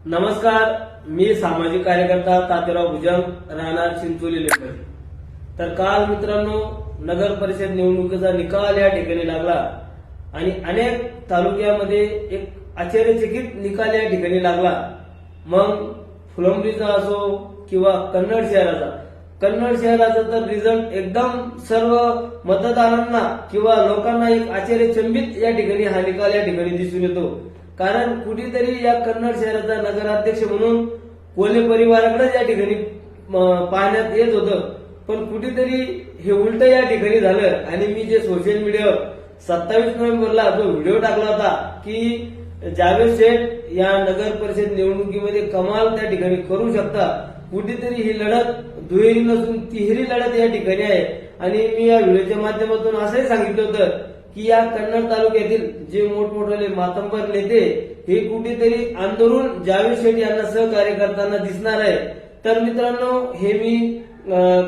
नमस्कार, मी सामाजिक कार्यकर्ता तात्याराव भुजंग, राहणार चिंचोली लेखी. तर काल मित्रांनो, नगर परिषद निवडणुकीचा निकाल या ठिकाणी लागला आणि अनेक तालुक्यामध्ये एक आश्चर्यचकित निकाल या ठिकाणी लागला. मग फुलंब्रीचा असो किंवा कन्नड शहराचा तर रिझल्ट एकदम सर्व मतदारांना किंवा लोकांना एक आश्चर्यचंबित या ठिकाणी हा निकाल या ठिकाणी दिसून येतो. कारण कुठेतरी या कन्नड शहराचा नगराध्यक्ष म्हणून कोल्हे परिवाराकडे या ठिकाणी पाहण्यात येत होतं, पण कुठेतरी हे उलट या ठिकाणी झालं. आणि मी जे सोशल मीडियावर 27 नोव्हेंबरला जो व्हिडिओ टाकला होता की जावेद शेठ या नगर परिषद निवडणुकीमध्ये कमाल त्या ठिकाणी करू शकता, कुठेतरी ही लढत दुहेरी नसून तिहेरी लढत या ठिकाणी आहे. आणि मी या व्हिडिओच्या माध्यमातून असंही सांगितलं होतं की या कन्नड तालुक्यातील जे मोठमोठे मातंबर नेते हे कुठेतरी आंदोलन जावेद शेठ यांना सहकार्य करताना दिसणार आहे. तर मित्रांनो, हे मी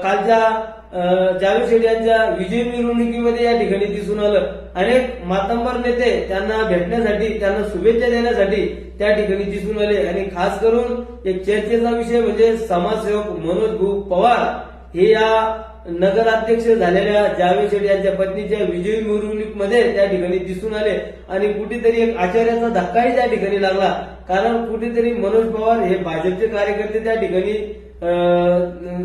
कालच्या जावेद शेठ यांच्या विजय मिरवणुकीमध्ये या ठिकाणी दिसून आलं. अनेक मातंबर नेते त्यांना भेटण्यासाठी, त्यांना शुभेच्छा देण्यासाठी त्या ठिकाणी दिसून आले. आणि खास करून एक चर्चेचा विषय म्हणजे समाजसेवक मनोज भाऊ पवार हे या नगराध्यक्ष झालेल्या जावेद शेठ यांच्या पत्नीच्या विजयी मिरवणुकीमध्ये त्या ठिकाणी दिसून आले. आणि कुठेतरी एक आश्चर्याचा धक्काही त्या ठिकाणी लागला. कारण कुठेतरी मनोज पवार हे भाजपचे कार्यकर्ते त्या ठिकाणी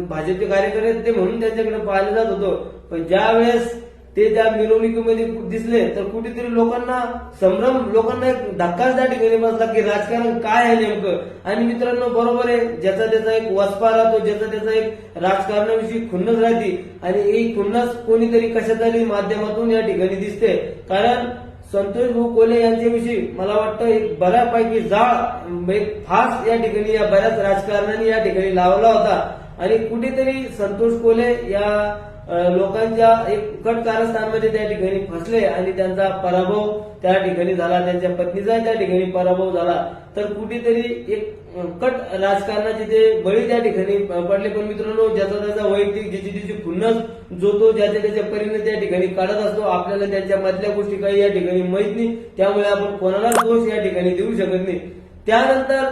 भाजपचे कार्यकर्ते म्हणून त्यांच्याकडे पाहिलं जात होतं. पण ज्या वेळेस ते त्या मिरवणुकीमध्ये दिसले तर कुठेतरी लोकांना संभ्रम, लोकांना एक धक्काच त्या ठिकाणी बसला की राजकारण काय आहे नेमकं. आणि मित्रांनो, बरोबर आहे, ज्याचा त्याचा एक वसपा राहतो, ज्याचा त्याचा एक राजकारणाविषयी खुन्नस राहते. आणि ही खुन्नस कोणीतरी कशातरी माध्यमातून या ठिकाणी दिसते. कारण संतोष भाऊ कोल्हे यांच्याविषयी मला वाटतं एक बऱ्यापैकी जाळ, एक फास या ठिकाणी या बऱ्याच राजकारणाने या ठिकाणी लावला होता. आणि कुठेतरी संतोष कोल्हे या लोकांच्या एक कट कारस्थानमध्ये त्या ठिकाणी फसले आणि त्यांचा पराभव त्या ठिकाणी झाला, त्यांच्या पत्नीचा त्या ठिकाणी पराभव झाला. तर कुठेतरी एक कट राजकारणाचे ते बळी त्या ठिकाणी पडले. पण मित्रांनो, ज्याचा त्याचा वैयक्तिक ज्याची त्याची खुन्नस जो तो ज्याच्या त्याच्या परीने त्या ठिकाणी काढत असतो. आपल्याला त्यांच्या मधल्या गोष्टी काही या ठिकाणी माहित नाही, त्यामुळे आपण कोणालाच दोष या ठिकाणी देऊ शकत नाही. त्यानंतर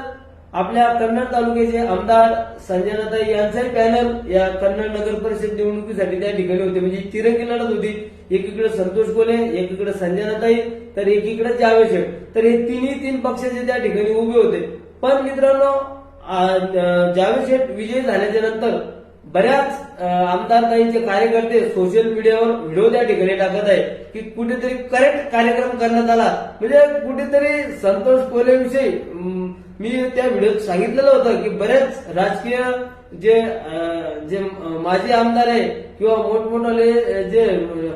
आपल्या कन्नड तालुक्याचे आमदार संजनाताई यांचाही पॅनल या कन्नड नगर परिषद निवडणुकीसाठी त्या ठिकाणी होते. म्हणजे तिरंगी लढत होती. एकीकडे संतोष कोल्हे, एकीकडे संजनाताई, तर एकीकडे जावेद शेठ. तर हे तीन पक्षाचे त्या ठिकाणी उभे होते. पण मित्रांनो, जावेद शेठ विजयी झाल्याच्या नंतर बऱ्याच आमदारताईंचे कार्यकर्ते सोशल मीडियावर व्हिडिओ त्या ठिकाणी टाकत आहे की कुठेतरी करेक्ट कार्यक्रम करण्यात आला. म्हणजे कुठेतरी संतोष कोल्हेविषयी मी त्या व्हिडिओत सांगितलेलं होतं की बरेच राजकीय जे माजी आमदार आहे किंवा मोठमोठे जे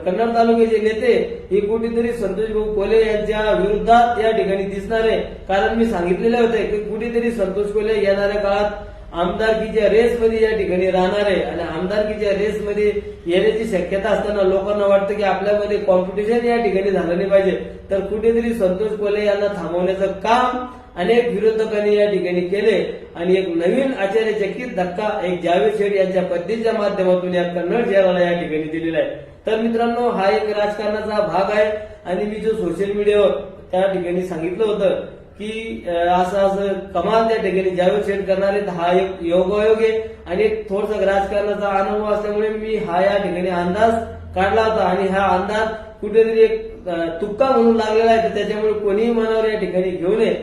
कन्नड तालुक्याचे नेते हे कुठेतरी संतोष भाऊ कोल्हे यांच्या विरोधात या ठिकाणी दिसणार आहे. कारण मी सांगितलेले होते की कुठेतरी संतोष कोल्हे येणाऱ्या काळात आमदारकीच्या रेसमध्ये या ठिकाणी राहणार आहे. आणि आमदारकीच्या रेसमध्ये येण्याची शक्यता असताना लोकांना वाटतं की आपल्यामध्ये कॉम्पिटिशन या ठिकाणी झालं नाही पाहिजे. तर कुठेतरी संतोष कोल्हे यांना थांबवण्याचं काम अनेक विरोधकांनी या ठिकाणी केले. आणि एक नवीन आश्चर्यचकित धक्का एक जावेद शेठ यांच्या पत्नीच्या माध्यमातून या कन्नड शहराला या ठिकाणी दिलेला आहे. तर मित्रांनो, हा एक राजकारणाचा भाग आहे. आणि मी जो सोशल मीडियावर त्या ठिकाणी सांगितलं होतं की असं कमाल त्या ठिकाणी जावेद शेठ करणार आहेत, हा एक योगायोग आहे. आणि एक थोडसा राजकारणाचा अनुभव असल्यामुळे मी हा या ठिकाणी अंदाज काढला होता. आणि हा अंदाज कुठेतरी एक तुक्का म्हणून लागलेला आहे. तर त्याच्यामुळे कोणीही मनावर या ठिकाणी घेऊ नये.